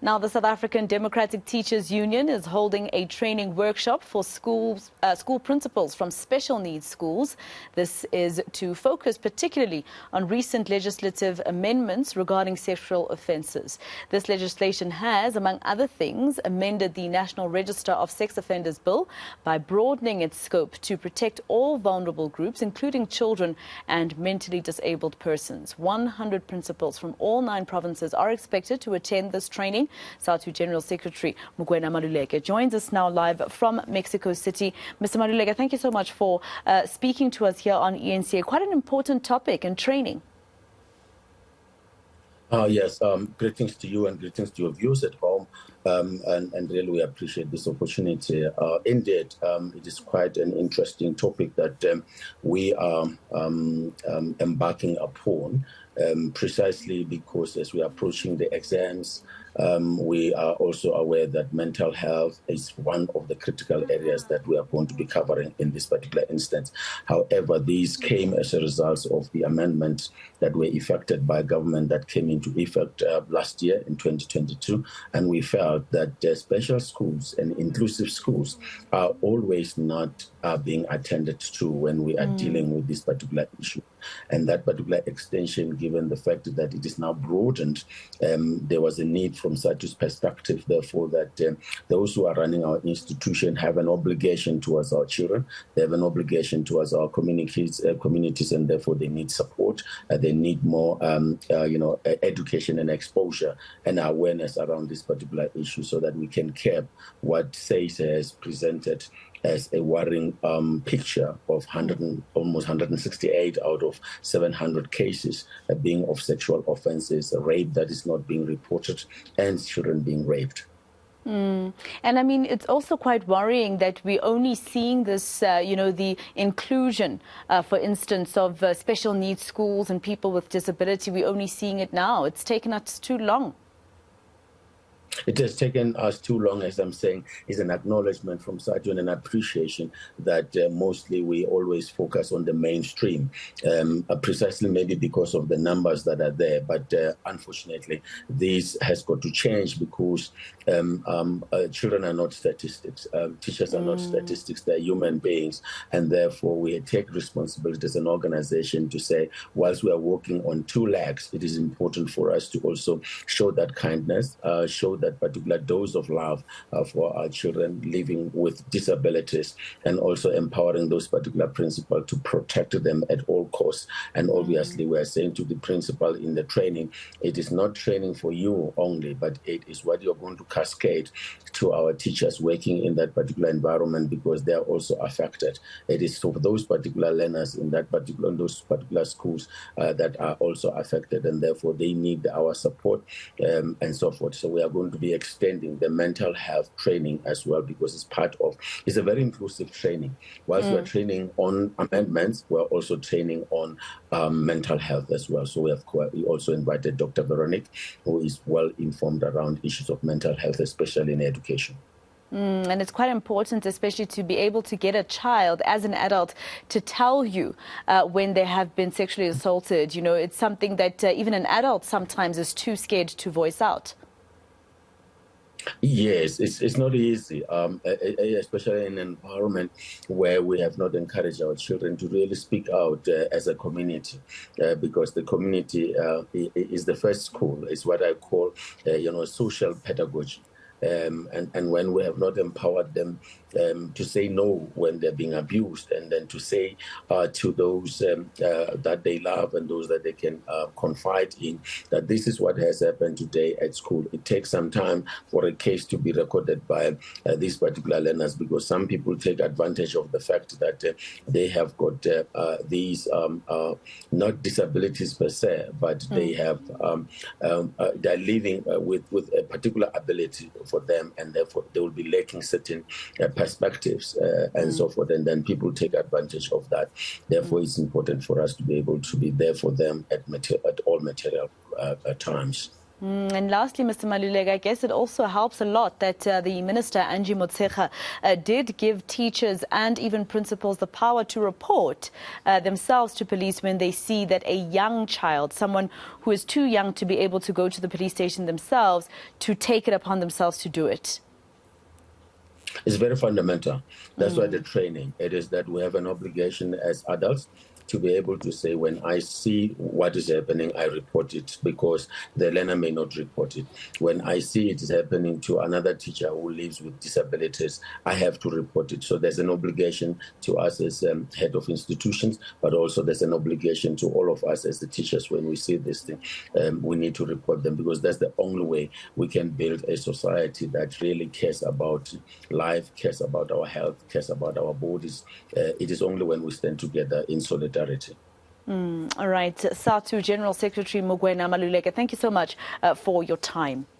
Now, the South African Democratic Teachers Union is holding a training workshop for school principals from special needs schools. This is to focus particularly on recent legislative amendments regarding sexual offences. This legislation has, among other things, amended the National Register of Sex Offenders Bill by broadening its scope to protect all vulnerable groups, including children and mentally disabled persons. 100 principals from all 9 provinces are expected to attend this training. SADTU General Secretary Mugwena Maluleke joins us now live from Mexico City. Mr. Maluleke, thank you so much for speaking to us here on eNCA. Quite an important topic and training. Yes, greetings to you and greetings to your viewers at home. And really we appreciate this opportunity. Indeed, it is quite an interesting topic that we are embarking upon. Precisely because as we are approaching the exams, we are also aware that mental health is one of the critical areas that we are going to be covering in this particular instance. However, these came as a result of the amendments that were effected by government that came into effect last year in 2022. And we felt that special schools and inclusive schools are always not being attended to when we are dealing with this particular issue. And that particular extension, given the fact that it is now broadened, there was a need from SADTU's perspective, therefore, that those who are running our institution have an obligation towards our children. They have an obligation towards our communities, and therefore they need support. They need more, education and exposure and awareness around this particular issue so that we can curb what SACE has presented as a worrying picture of almost 168 out of 700 cases being of sexual offences, rape that is not being reported, and children being raped. And I mean, it's also quite worrying that we're only seeing this, the inclusion, for instance, of special needs schools and people with disability. We're only seeing it now. It's taken us too long. It has taken us too long, as I'm saying, is an acknowledgement from SADTU and an appreciation that mostly we always focus on the mainstream, precisely maybe because of the numbers that are there. But unfortunately, this has got to change because children are not statistics. Teachers are not statistics. They're human beings. And therefore, we take responsibility as an organization to say, whilst we are working on 2 legs, it is important for us to also show that kindness, show that particular dose of love for our children living with disabilities, and also empowering those particular principals to protect them at all costs. And obviously, we are saying to the principal in the training, it is not training for you only, but it is what you're going to cascade to our teachers working in that particular environment, because they are also affected. It is for those particular learners in those particular schools that are also affected, and therefore they need our support and so forth. So we are going to be extending the mental health training as well, because it's a very inclusive training. Whilst we're training on amendments, we're also training on mental health as well. So we also invited Dr. Veronique, who is well informed around issues of mental health, especially in education. And it's quite important, especially to be able to get a child as an adult to tell you when they have been sexually assaulted. You know, it's something that even an adult sometimes is too scared to voice out. Yes, it's not easy, especially in an environment where we have not encouraged our children to really speak out as a community, because the community is the first school. It's what I call, social pedagogy. And when we have not empowered them to say no when they're being abused, and then to say to those that they love and those that they can confide in, that this is what has happened today at school. It takes some time for a case to be recorded by these particular learners, because some people take advantage of the fact that they have got these not disabilities per se, but they have they're living with a particular ability for them, and therefore they will be lacking certain perspectives and so forth, and then people take advantage of that. Therefore, it's important for us to be able to be there for them at all material times. And lastly, Mr. Maluleke, I guess it also helps a lot that the Minister, Angie Motshekga, did give teachers and even principals the power to report themselves to police when they see that a young child, someone who is too young to be able to go to the police station themselves, to take it upon themselves to do it. It's very fundamental. That's why the training, it is that we have an obligation as adults to be able to say, when I see what is happening, I report it, because the learner may not report it. When I see it is happening to another teacher who lives with disabilities, I have to report it. So there's an obligation to us as head of institutions, but also there's an obligation to all of us as the teachers. When we see this thing, we need to report them, because that's the only way we can build a society that really cares about life, cares about our health, cares about our bodies. It is only when we stand together in solidarity. All right. SADTU General Secretary Mugwena Maluleke, thank you so much for your time.